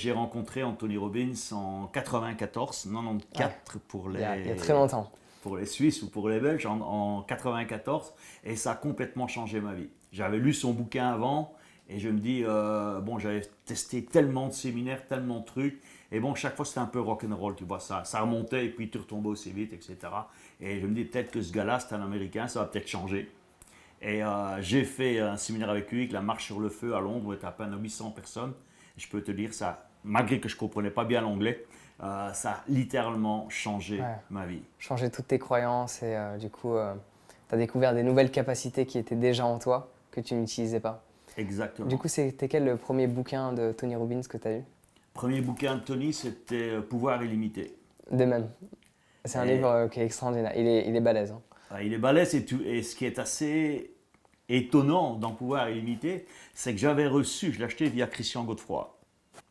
J'ai rencontré Anthony Robbins en 94 pour il y a très longtemps. pour les Suisses ou pour les Belges en 94 et ça a complètement changé ma vie. J'avais lu son bouquin avant et je me dis, bon, j'avais testé tellement de séminaires, tellement de trucs et bon, chaque fois c'était un peu rock'n'roll, tu vois, ça remontait et puis tu retombais aussi vite, etc. Et je me dis peut-être que ce gars-là, c'est un Américain, ça va peut-être changer. Et j'ai fait un séminaire avec lui, la marche sur le feu à Londres, où il était à peine 800 personnes. Et je peux te dire, ça, malgré que je ne comprenais pas bien l'anglais, ça a littéralement changé ma vie. Changer toutes tes croyances et du coup, tu as découvert des nouvelles capacités qui étaient déjà en toi, que tu n'utilisais pas. Exactement. Du coup, c'était quel le premier bouquin de Tony Robbins que tu as lu? Premier bouquin de Tony, c'était Pouvoir illimité. De même. C'est un livre qui est extraordinaire. Il est balèze. Hein. Il est balèze et ce qui est assez étonnant dans Pouvoir illimité, c'est que j'avais reçu, je l'ai acheté via Christian Godefroy,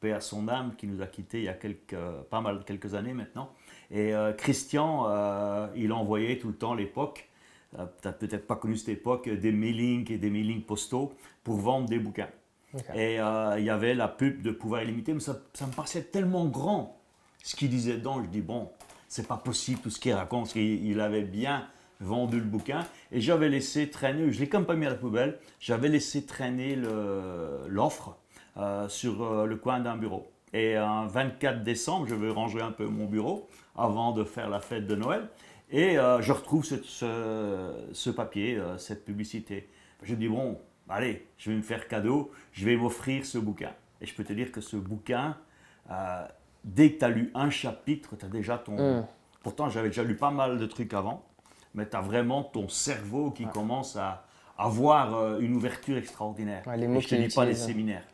paix à son âme, qui nous a quittés il y a quelques années maintenant. Et Christian, il envoyait tout le temps à l'époque, tu n'as peut-être pas connu cette époque, des mailings et des mailings postaux pour vendre des bouquins. Okay. Et il y avait la pub de Pouvoir illimité, mais ça me paraissait tellement grand ce qu'il disait dedans. Je dis bon, c'est pas possible tout ce qu'il raconte, parce qu'il avait bien vendu le bouquin et j'avais laissé traîner, je l'ai quand même pas mis à la poubelle, j'avais laissé traîner l'offre sur le coin d'un bureau. Et un 24 décembre, je vais ranger un peu mon bureau avant de faire la fête de Noël et je retrouve ce papier, cette publicité. Je dis bon, allez, je vais me faire cadeau, je vais m'offrir ce bouquin. Et je peux te dire que ce bouquin, dès que tu as lu un chapitre, tu as déjà ton... Pourtant, j'avais déjà lu pas mal de trucs avant, mais tu as vraiment ton cerveau qui commence à avoir une ouverture extraordinaire. Les mots et je ne te dis pas les séminaires.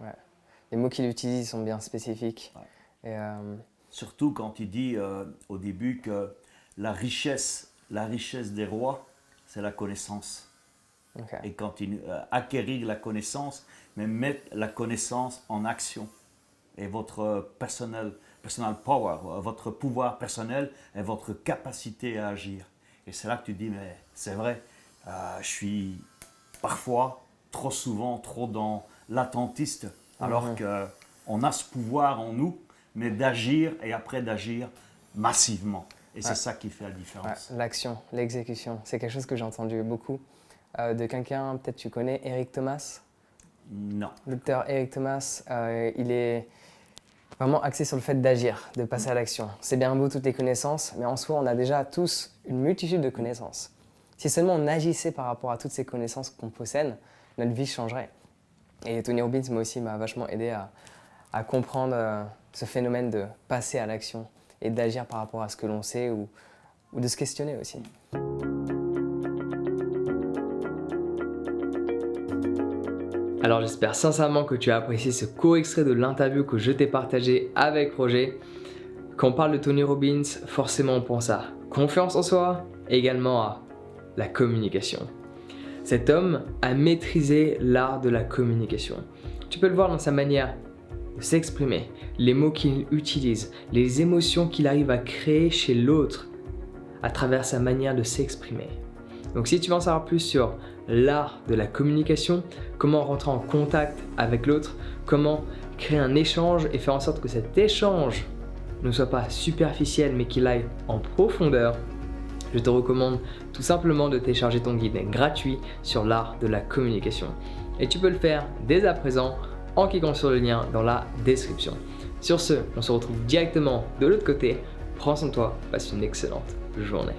Les mots qu'il utilise sont bien spécifiques. Et surtout quand il dit au début que la richesse des rois, c'est la connaissance. Okay. Et quand il acquérir la connaissance, mais mettre la connaissance en action. Et votre personal power, votre pouvoir personnel et votre capacité à agir. Et c'est là que tu te dis, mais c'est vrai, je suis parfois, trop souvent, trop dans l'attentiste, alors qu'on a ce pouvoir en nous, mais d'agir et après d'agir massivement. Et c'est ça qui fait la différence. L'action, l'exécution, c'est quelque chose que j'ai entendu beaucoup de quelqu'un, peut-être tu connais, Eric Thomas. Non. Le docteur Eric Thomas, il est vraiment axé sur le fait d'agir, de passer à l'action. C'est bien beau toutes les connaissances, mais en soi, on a déjà tous une multitude de connaissances. Si seulement on agissait par rapport à toutes ces connaissances qu'on possède, notre vie changerait. Et Tony Robbins, moi aussi, m'a vachement aidé à comprendre ce phénomène de passer à l'action et d'agir par rapport à ce que l'on sait ou de se questionner aussi. Alors j'espère sincèrement que tu as apprécié ce court extrait de l'interview que je t'ai partagé avec Roger. Quand on parle de Tony Robbins, forcément on pense à confiance en soi et également à la communication. Cet homme a maîtrisé l'art de la communication. Tu peux le voir dans sa manière de s'exprimer, les mots qu'il utilise, les émotions qu'il arrive à créer chez l'autre à travers sa manière de s'exprimer. Donc si tu veux en savoir plus sur l'art de la communication, comment rentrer en contact avec l'autre, comment créer un échange et faire en sorte que cet échange ne soit pas superficiel mais qu'il aille en profondeur, je te recommande tout simplement de télécharger ton guide gratuit sur l'art de la communication. Et tu peux le faire dès à présent en cliquant sur le lien dans la description. Sur ce, on se retrouve directement de l'autre côté. Prends soin de toi, passe une excellente journée.